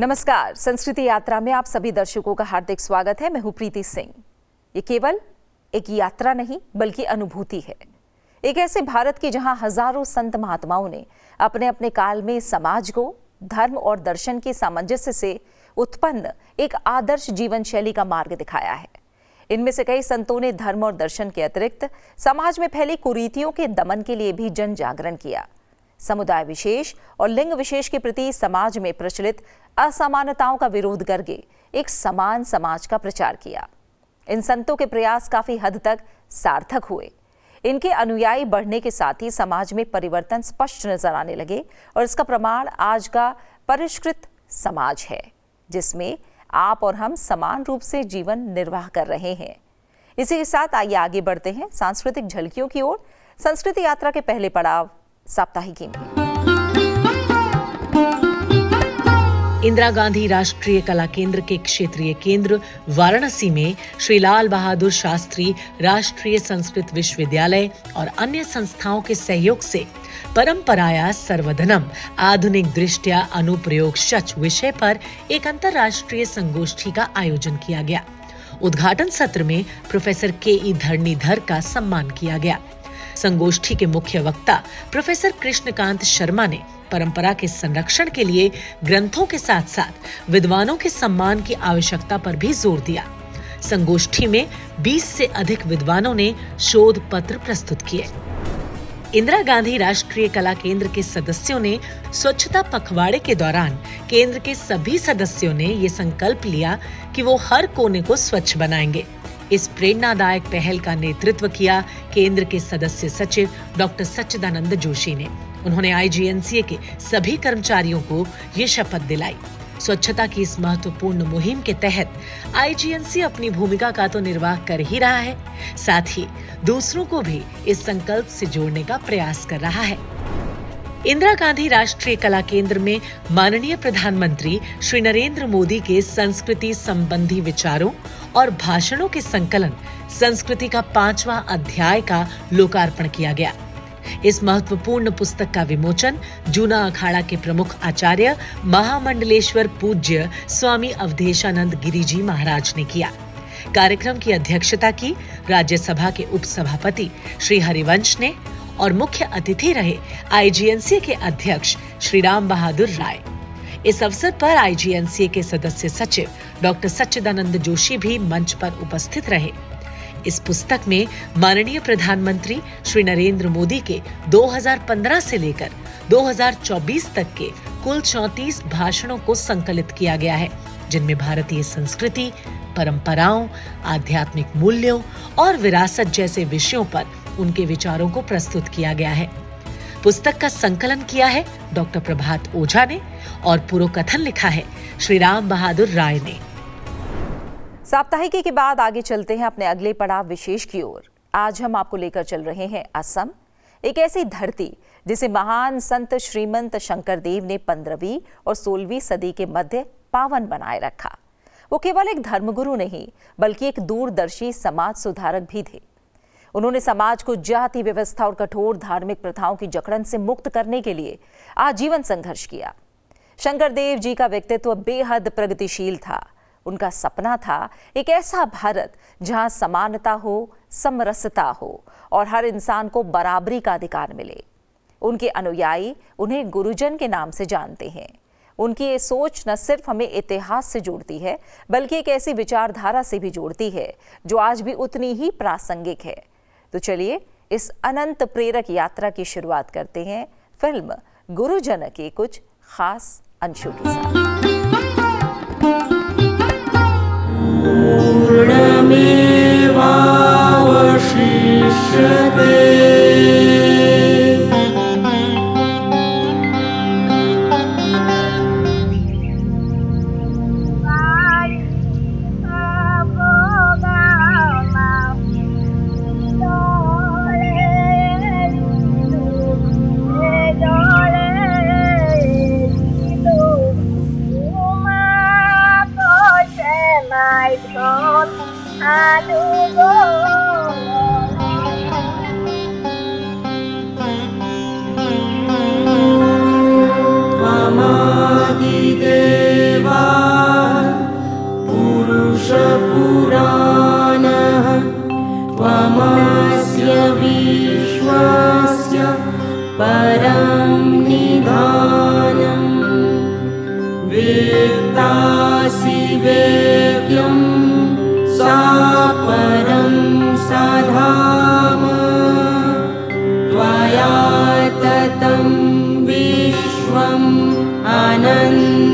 नमस्कार, संस्कृति यात्रा में आप सभी दर्शकों का हार्दिक स्वागत है। मैं हूं प्रीति सिंह। ये केवल एक यात्रा नहीं बल्कि अनुभूति है। एक ऐसे भारत की जहां हजारों संत महात्माओं ने अपने अपने काल में समाज को धर्म और दर्शन के सामंजस्य से उत्पन्न एक आदर्श जीवन शैली का मार्ग दिखाया है। इनमें से कई संतों ने धर्म और दर्शन के अतिरिक्त समाज में फैली कुरीतियों के दमन के लिए भी जन जागरण किया। समुदाय विशेष और लिंग विशेष के प्रति समाज में प्रचलित असमानताओं का विरोध करके एक समान समाज का प्रचार किया। इन संतों के प्रयास काफी हद तक सार्थक हुए। इनके अनुयायी बढ़ने के साथ ही समाज में परिवर्तन स्पष्ट नजर आने लगे और इसका प्रमाण आज का परिष्कृत समाज है, जिसमें आप और हम समान रूप से जीवन निर्वाह कर रहे हैं। इसी के साथ आइए आगे बढ़ते हैं सांस्कृतिक झलकियों की ओर। संस्कृति यात्रा के पहले पड़ाव साप्ताहिकी में। इंदिरा गांधी राष्ट्रीय कला केंद्र के क्षेत्रीय केंद्र वाराणसी में श्री लाल बहादुर शास्त्री राष्ट्रीय संस्कृत विश्वविद्यालय और अन्य संस्थाओं के सहयोग से परंपराया सर्वधनम आधुनिक दृष्टया अनुप्रयोग शच विषय पर एक अंतर्राष्ट्रीय संगोष्ठी का आयोजन किया गया। उद्घाटन सत्र में प्रोफेसर के.ई. धरणीधर का सम्मान किया गया। संगोष्ठी के मुख्य वक्ता प्रोफेसर कृष्णकांत शर्मा ने परंपरा के संरक्षण के लिए ग्रंथों के साथ साथ विद्वानों के सम्मान की आवश्यकता पर भी जोर दिया। संगोष्ठी में 20 से अधिक विद्वानों ने शोध पत्र प्रस्तुत किए। इंदिरा गांधी राष्ट्रीय कला केंद्र के सदस्यों ने स्वच्छता पखवाड़े के दौरान केंद्र के सभी सदस्यों ने ये संकल्प लिया कि वो हर कोने को स्वच्छ बनाएंगे। इस प्रेरणादायक पहल का नेतृत्व किया केंद्र के सदस्य सचिव डॉक्टर सच्चिदानंद जोशी ने। उन्होंने आईजीएनसीए के सभी कर्मचारियों को ये शपथ दिलाई। स्वच्छता की इस महत्वपूर्ण मुहिम के तहत आईजीएनसीए अपनी भूमिका का तो निर्वाह कर ही रहा है, साथ ही दूसरों को भी इस संकल्प से जोड़ने का प्रयास कर रहा है। इंदिरा गांधी राष्ट्रीय कला केंद्र में माननीय प्रधानमंत्री श्री नरेंद्र मोदी के संस्कृति संबंधी विचारों और भाषणों के संकलन संस्कृति का 5वां अध्याय का लोकार्पण किया गया। इस महत्वपूर्ण पुस्तक का विमोचन जूना अखाड़ा के प्रमुख आचार्य महामंडलेश्वर पूज्य स्वामी अवधेशानंद गिरी जी महाराज ने किया। कार्यक्रम की अध्यक्षता की राज्यसभा के उपसभापति श्री हरिवंश ने और मुख्य अतिथि रहे आईजीएनसीए के अध्यक्ष श्री राम बहादुर राय। इस अवसर पर आईजीएनसीए के सदस्य सचिव डॉक्टर सच्चिदानंद जोशी भी मंच पर उपस्थित रहे। इस पुस्तक में माननीय प्रधानमंत्री श्री नरेंद्र मोदी के 2015 से लेकर 2024 तक के कुल 34 भाषणों को संकलित किया गया है, जिनमें भारतीय संस्कृति, परंपराओं, आध्यात्मिक मूल्यों और विरासत जैसे विषयों पर उनके विचारों को प्रस्तुत किया गया है। पुस्तक का संकलन किया है डॉक्टर प्रभात ओझा ने और पुरोकथन लिखा है श्री राम बहादुर राय ने। साप्ताहिकी के बाद आगे चलते हैं अपने अगले पड़ाव विशेष की ओर। आज हम आपको लेकर चल रहे हैं असम, एक ऐसी धरती जिसे महान संत श्रीमंत शंकरदेव ने 15वीं और 16वीं सदी के मध्य पावन बनाए रखा। वो केवल एक धर्मगुरु नहीं बल्कि एक दूरदर्शी समाज सुधारक भी थे। उन्होंने समाज को जाति व्यवस्था और कठोर धार्मिक प्रथाओं की जकड़न से मुक्त करने के लिए आजीवन संघर्ष किया। शंकरदेव जी का व्यक्तित्व बेहद प्रगतिशील था। उनका सपना था एक ऐसा भारत जहां समानता हो, समरसता हो और हर इंसान को बराबरी का अधिकार मिले। उनके अनुयायी उन्हें गुरुजन के नाम से जानते हैं। उनकी ये सोच न सिर्फ हमें इतिहास से जोड़ती है बल्कि एक ऐसी विचारधारा से भी जोड़ती है जो आज भी उतनी ही प्रासंगिक है। तो चलिए इस अनंत प्रेरक यात्रा की शुरुआत करते हैं फिल्म गुरुजन के कुछ खास अंशों के साथ। देवा सर्वस्य परं निधानम् वेत्तासि वेद्यं सा परं साधाम त्वया ततं विश्वम् अनन्तरूपा।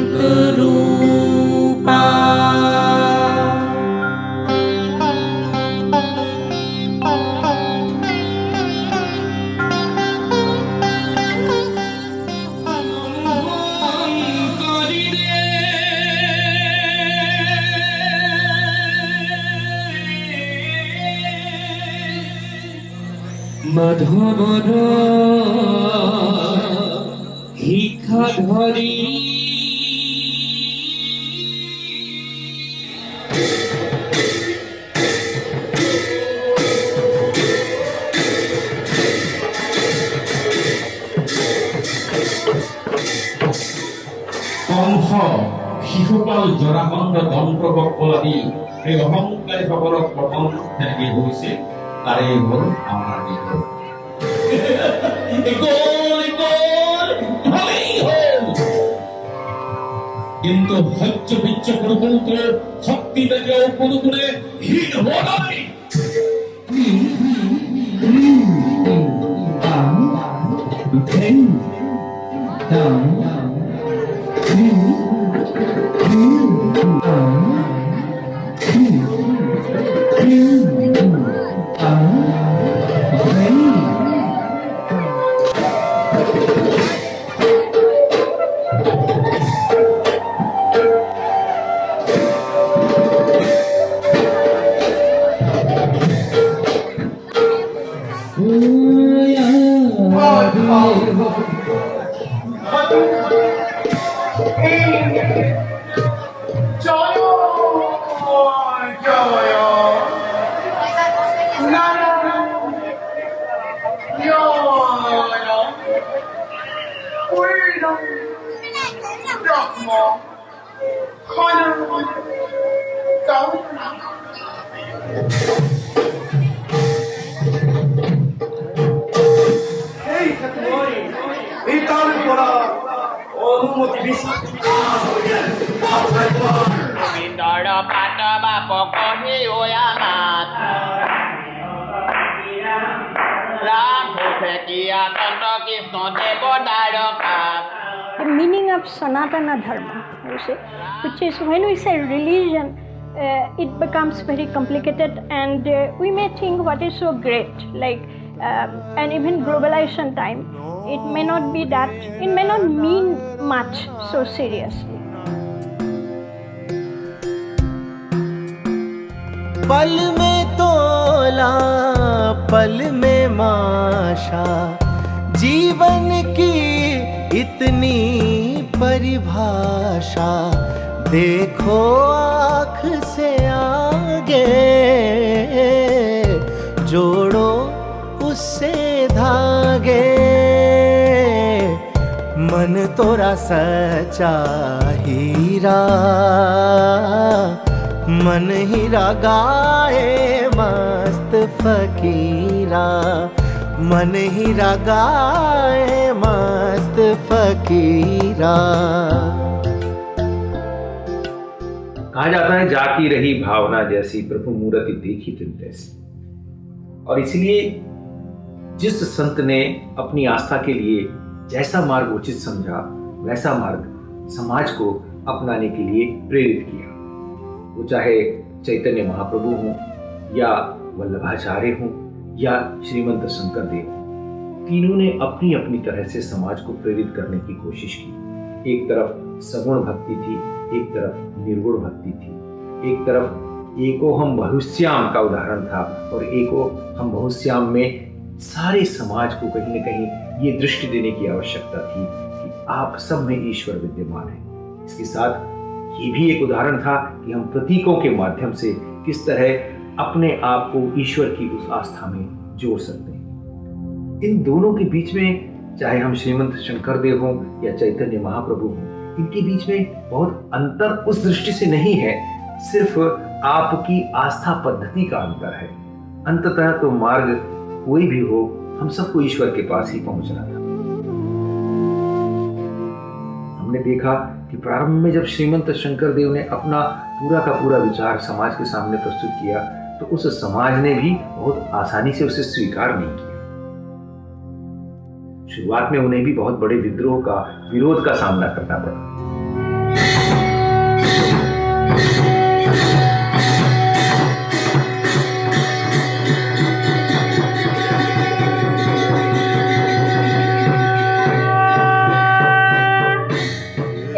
মাধৱৰ শিক্ষা ধৰি কংস শিশুপাল জৰাসন্ধ দন্তবক্ৰ আদি এই অহংকাৰীসকলক প্ৰথম তেনেকে হৈছিল তাৰে হ'ল আমাৰ বিজয়। কিন্তু সহ্য বিচ্ছ পৰ্যন্ত শক্তি দেখাও কোনো গুণে হীন হোৱা নাই। The meaning of Sanatana Dharma, you see, which is when we say religion, it becomes very complicated, and we may think what is so great, like, and even globalization time, it may not be that, it may not mean much so seriously. पल में तोला पल में माशा जीवन की इतनी परिभाषा देखो आँख से आगे जोड़ो उससे धागे मन तोरा सच्चा हीरा मन हीरा गाए मस्त फकीरा मन हीरा गाए मस्त फकीरा। कहा जाता है जाती रही भावना जैसी प्रभु मूर्ति देखी तिन तैसी। और इसलिए जिस संत ने अपनी आस्था के लिए जैसा मार्ग उचित समझा वैसा मार्ग समाज को अपनाने के लिए प्रेरित किया। वो चाहे चैतन्य महाप्रभु हों या वल्लभाचार्य हों या श्रीमंत शंकर देव, तीनों ने अपनी अपनी तरह से समाज को प्रेरित करने की कोशिश की। एक तरफ सगुण भक्ति थी, एक तरफ निर्गुण भक्ति थी, एक तरफ एको हम बहुश्याम का उदाहरण था और एको हम बहुश्याम में सारे समाज को कहीं न कहीं ये दृष्टि देने की आवश्यकता थी कि आप सब में ईश्वर विद्यमान है। इसके साथ ये भी एक उदाहरण था कि हम प्रतीकों के माध्यम से किस तरह अपने आप को ईश्वर की उस आस्था में जोड़ सकते हैं। इन दोनों के बीच में चाहे हम श्रीमंत शंकर देव हों या चैतन्य महाप्रभु हों, इनके बीच में बहुत अंतर उस दृष्टि से नहीं है, सिर्फ आपकी आस्था पद्धति का अंतर है। अंततः तो मार्ग कोई भी हो, हम सबको ईश्वर के पास ही पहुंचना था। हमने देखा कि प्रारंभ में जब श्रीमंत शंकर देव ने अपना पूरा का पूरा विचार समाज के सामने प्रस्तुत किया तो उस समाज ने भी बहुत आसानी से उसे स्वीकार नहीं किया। शुरुआत में उन्हें भी बहुत बड़े विद्रोह का, विरोध का सामना करना पड़ा।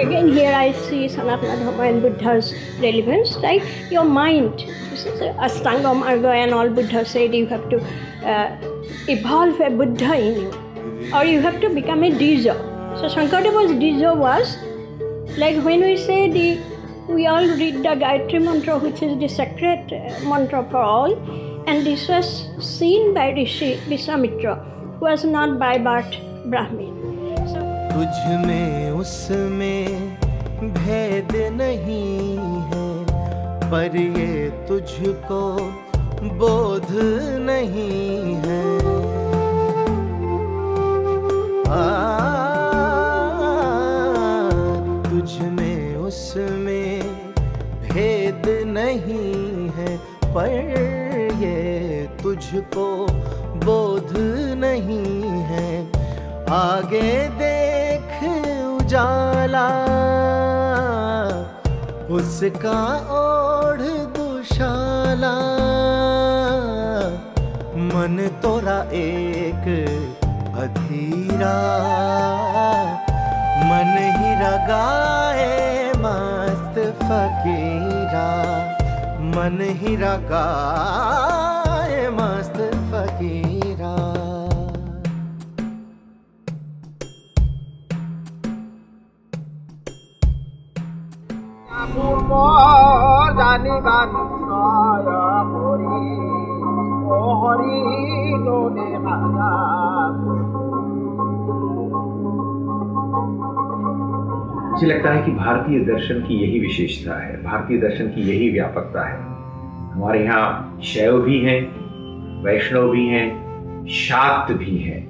Again, here I see Sanatana Dharma and Buddha's relevance, like your mind. This is Ashtanga Marga, and all Buddha said you have to evolve a Buddha in you, or you have to become a Dija. So Shankardeva's Dija was like when we say we all read the Gayatri mantra, which is the sacred mantra for all, and this was seen by Rishi Viswamitra, who was not by birth Brahmin. तुझ में उसमें भेद नहीं है, पर ये तुझको बोध नहीं है। तुझ में उसमें भेद नहीं है, पर ये तुझको बोध नहीं है। आगे देख उजाला उसका ओढ़ दुशाला, मन तोरा एक अधीरा, मन ही रगाए मस्त फकीरा, मन ही रगाए मस्त फकीरा। मुझे लगता है कि भारतीय दर्शन की यही विशेषता है, भारतीय दर्शन की यही व्यापकता है। हमारे यहाँ शैव भी हैं, वैष्णव भी हैं, शाक्त भी हैं,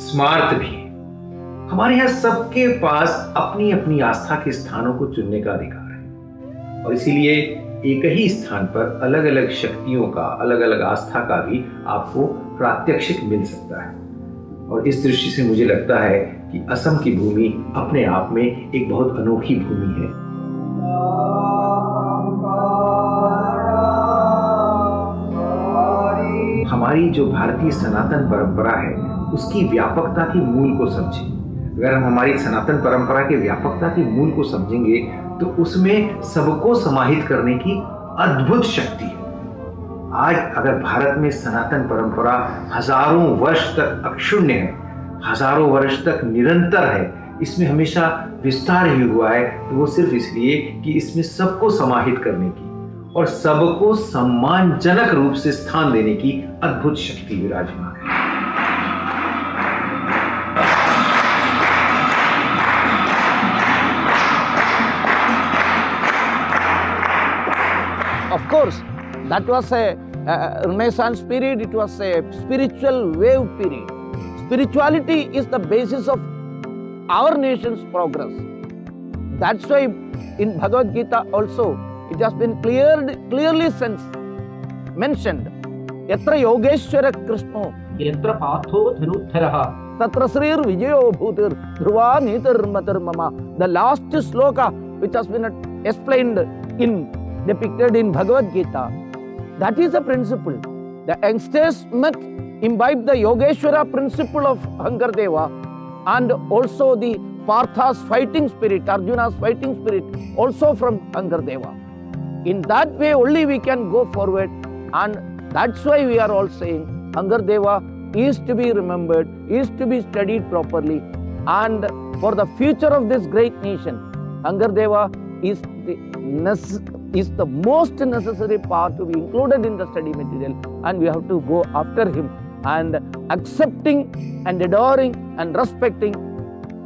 स्मार्त भी हैं। हमारे यहाँ सबके पास अपनी अपनी आस्था के स्थानों को चुनने का अधिकार है, और इसीलिए एक ही स्थान पर अलग अलग शक्तियों का, अलग अलग आस्था का भी आपको प्रात्यक्षिक मिल सकता है। और इस दृष्टि से मुझे लगता है कि असम की भूमि अपने आप में एक बहुत अनोखी भूमि है। हमारी जो भारतीय सनातन परंपरा है उसकी व्यापकता के मूल को समझें। अगर हम हमारी सनातन परंपरा के व्यापकता के मूल को समझेंगे तो उसमें सबको समाहित करने की अद्भुत शक्ति है। आज अगर भारत में सनातन परंपरा हजारों वर्ष तक अक्षुण्ण है, हजारों वर्ष तक निरंतर है, इसमें हमेशा विस्तार ही हुआ है, तो वो सिर्फ इसलिए कि इसमें सबको समाहित करने की और सबको सम्मानजनक रूप से स्थान देने की अद्भुत शक्ति विराजमान है। Of course, that was a Renaissance period. It was a spiritual wave period. Spirituality is the basis of our nation's progress. That's why in Bhagavad Gita also it has been clearly mentioned. Yatra Yogeshwara Krishno Yatra Patho Dhanuttharaha Tatra Srir Vijayo Bhutir Dhruva Nitar Matar Mama. The last sloka which has been depicted in Bhagavad Gita, that is a principle. The youngsters must imbibe the Yogeshwara principle of Ankardeva and also the Partha's fighting spirit, Arjuna's fighting spirit, also from Ankardeva. In that way only we can go forward, and that's why we are all saying Ankardeva is to be remembered, is to be studied properly, and for the future of this great nation, Ankardeva is the most necessary part to be included in the study material, and we have to go after him and accepting and adoring and respecting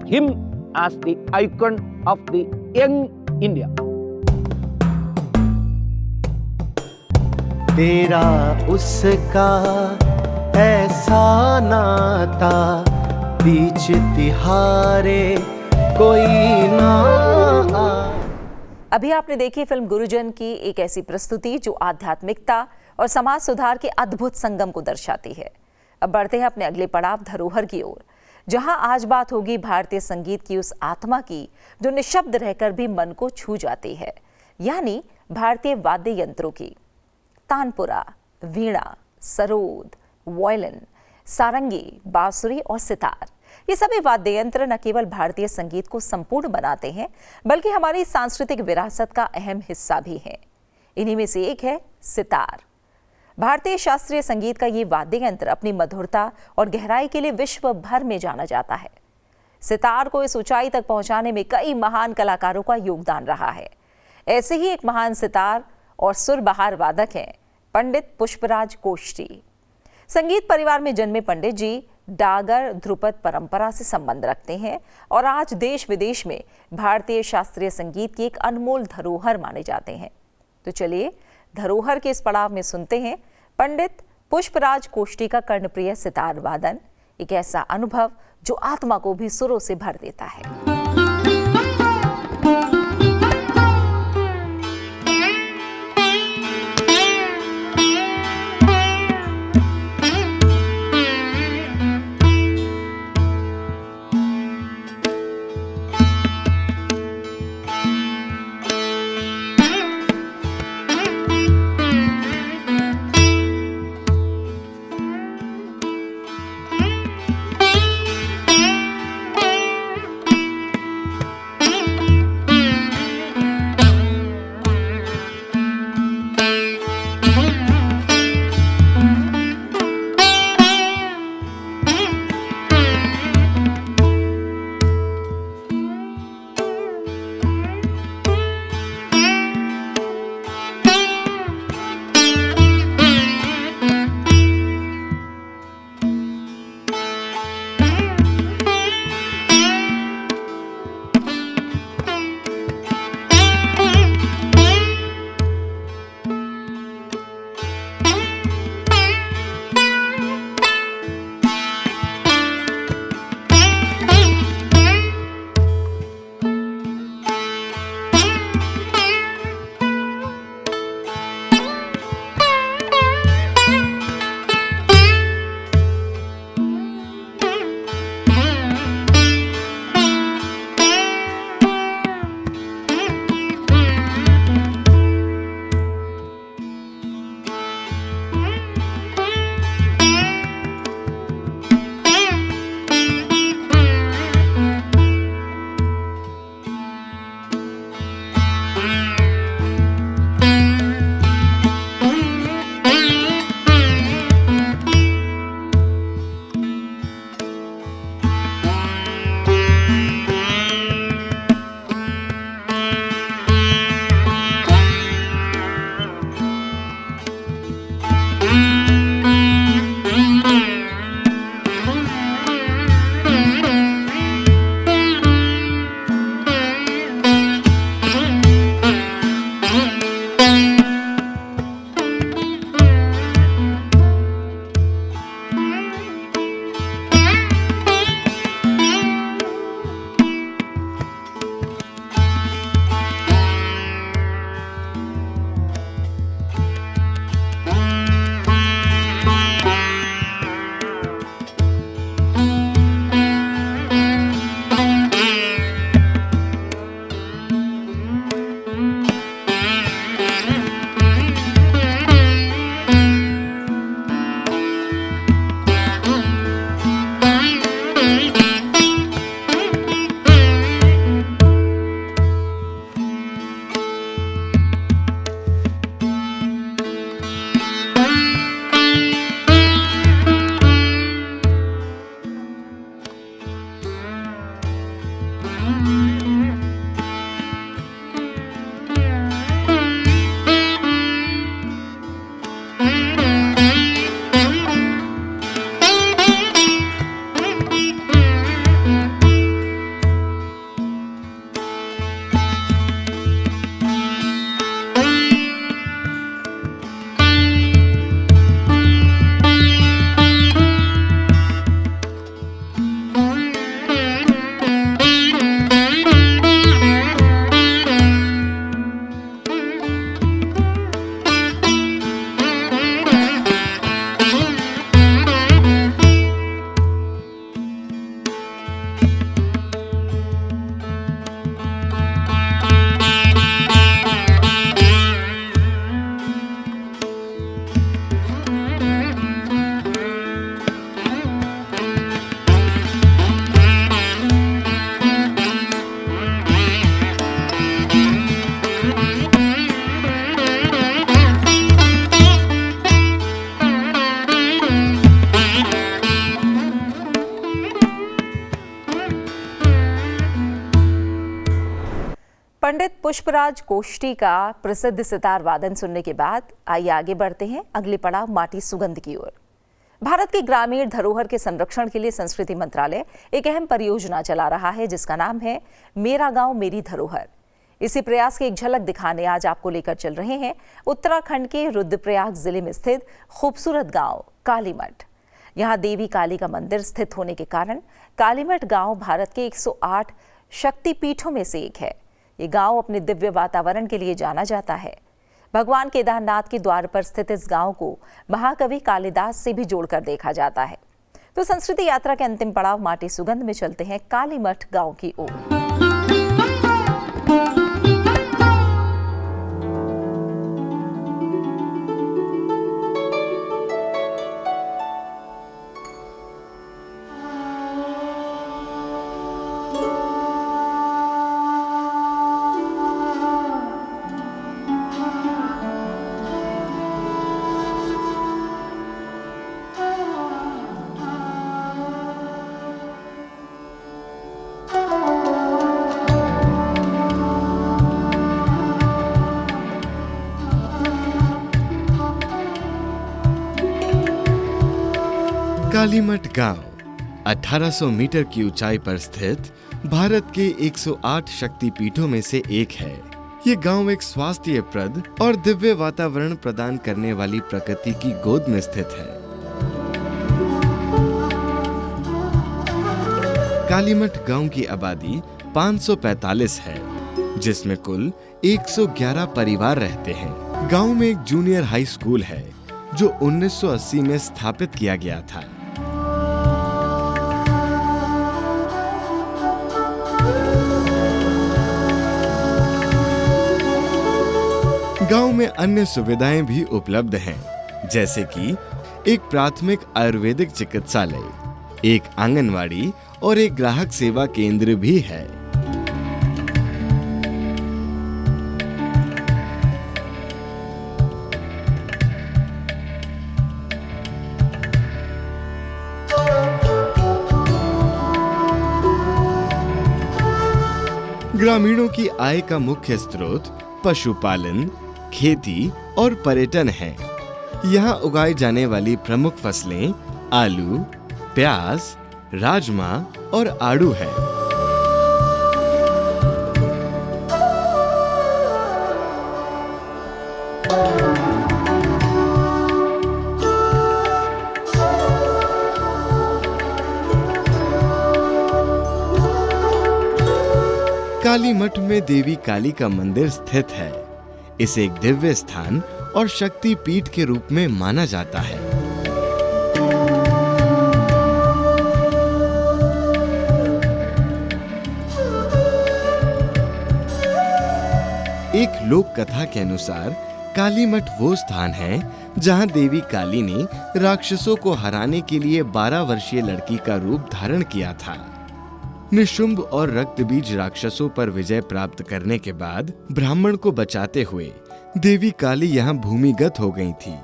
him as the icon of the young India. तेरा उसका ऐसा नाता बीच तिहारे कोई ना आ। अभी आपने देखी film गुरुजन की एक ऐसी प्रस्तुति जो आध्यात्मिकता और समाज सुधार के अद्भुत संगम को दर्शाती है। अब बढ़ते हैं अपने अगले पड़ाव धरोहर की ओर, जहां आज बात होगी भारतीय संगीत की उस आत्मा की जो निशब्द रहकर भी मन को छू जाती है, यानी भारतीय वाद्य यंत्रों की। तानपुरा, वीणा, सरोद, वायलिन, सारंगी, बांसुरी और सितार, ये सभी वाद्य यंत्र न केवल भारतीय संगीत को संपूर्ण बनाते हैं बल्कि हमारी सांस्कृतिक विरासत का अहम हिस्सा भी हैं। इन्हीं में से एक है सितार। भारतीय शास्त्रीय संगीत का ये वाद्य यंत्र अपनी मधुरता और गहराई के लिए विश्व भर में जाना जाता है। सितार को इस ऊंचाई तक पहुंचाने में कई महान कलाकारों का योगदान रहा है। ऐसे ही एक महान सितार और सुरबहार वादक हैं पंडित पुष्पराज कोष्टी। संगीत परिवार में जन्मे पंडित जी डागर ध्रुपद परंपरा से संबंध रखते हैं और आज देश विदेश में भारतीय शास्त्रीय संगीत की एक अनमोल धरोहर माने जाते हैं। तो चलिए धरोहर के इस पड़ाव में सुनते हैं पंडित पुष्पराज कोष्टी का कर्णप्रिय सितार वादन, एक ऐसा अनुभव जो आत्मा को भी सुरों से भर देता है। पंडित पुष्पराज कोष्टी का प्रसिद्ध सितार वादन सुनने के बाद आइए आगे बढ़ते हैं अगले पड़ाव माटी सुगंध की ओर। भारत की ग्रामीण धरोहर के संरक्षण के लिए संस्कृति मंत्रालय एक अहम परियोजना चला रहा है जिसका नाम है मेरा गांव मेरी धरोहर। इसी प्रयास की एक झलक दिखाने आज आपको लेकर चल रहे हैं उत्तराखंड के रुद्रप्रयाग जिले में स्थित खूबसूरत गांव कालीमठ। यहाँ देवी काली का मंदिर स्थित होने के कारण कालीमठ गांव भारत के 108 शक्तिपीठों में से एक है। ये गांव अपने दिव्य वातावरण के लिए जाना जाता है। भगवान केदारनाथ के द्वार पर स्थित इस गांव को महाकवि कालिदास से भी जोड़कर देखा जाता है। तो संस्कृति यात्रा के अंतिम पड़ाव माटी सुगंध में चलते हैं कालीमठ गांव की ओर। कालीमठ गांव 1800 मीटर की ऊंचाई पर स्थित भारत के 108 शक्तिपीठों में से एक है। ये गांव एक स्वास्थ्यप्रद और दिव्य वातावरण प्रदान करने वाली प्रकृति की गोद में स्थित है। कालीमठ गांव की आबादी 545 है, जिसमें कुल 111 परिवार रहते हैं। गांव में एक जूनियर हाई स्कूल है जो 1980 में स्थापित किया गया था। गांव में अन्य सुविधाएं भी उपलब्ध हैं, जैसे कि एक प्राथमिक आयुर्वेदिक चिकित्सालय, एक आंगनवाड़ी और एक ग्राहक सेवा केंद्र भी है। ग्रामीणों की आय का मुख्य स्रोत पशुपालन, खेती और पर्यटन है। यहाँ उगाई जाने वाली प्रमुख फसलें आलू, प्याज, राजमा और आड़ू है। कालीमठ में देवी काली का मंदिर स्थित है। इसे एक दिव्य स्थान और शक्ति पीठ के रूप में माना जाता है। एक लोक कथा के अनुसार कालीमठ वो स्थान है जहां देवी काली ने राक्षसों को हराने के लिए 12 वर्षीय लड़की का रूप धारण किया था। निशुंभ और रक्तबीज राक्षसों पर विजय प्राप्त करने के बाद ब्राह्मण को बचाते हुए देवी काली यहाँ भूमिगत हो गई थी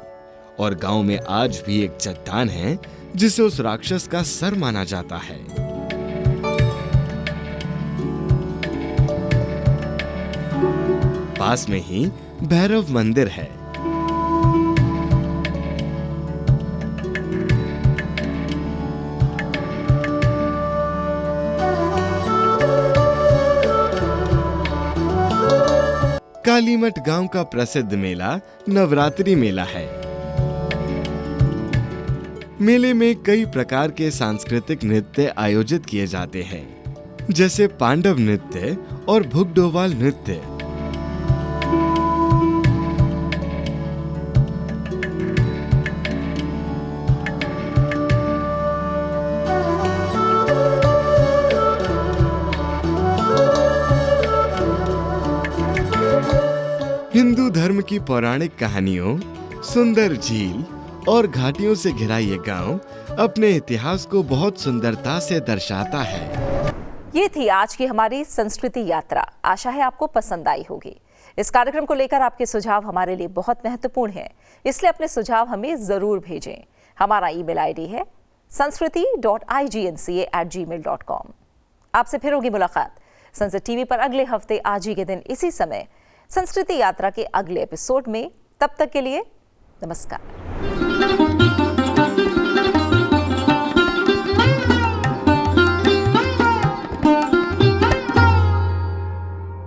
और गांव में आज भी एक चट्टान है जिसे उस राक्षस का सर माना जाता है। पास में ही भैरव मंदिर है। कालीमठ गांव का प्रसिद्ध मेला नवरात्रि मेला है। मेले में कई प्रकार के सांस्कृतिक नृत्य आयोजित किए जाते हैं, जैसे पांडव नृत्य और भुगडोवाल नृत्य। हिंदू धर्म की पौराणिक कहानियों, सुंदर झील और घाटियों से घिरा ये गांव अपने इतिहास को बहुत सुंदरता से दर्शाता है। ये थी आज की हमारी संस्कृति यात्रा। आशा है आपको पसंद आई होगी। इस कार्यक्रम को लेकर आपके सुझाव हमारे लिए बहुत महत्वपूर्ण हैं, इसलिए अपने सुझाव हमें जरूर भेजें। हमारा ईमेल आईडी है sanskriti.ignca@gmail.com। आपसे फिर होगी मुलाकात संसद टीवी पर अगले हफ्ते आज ही के दिन इसी समय संस्कृति यात्रा के अगले एपिसोड में। तब तक के लिए नमस्कार।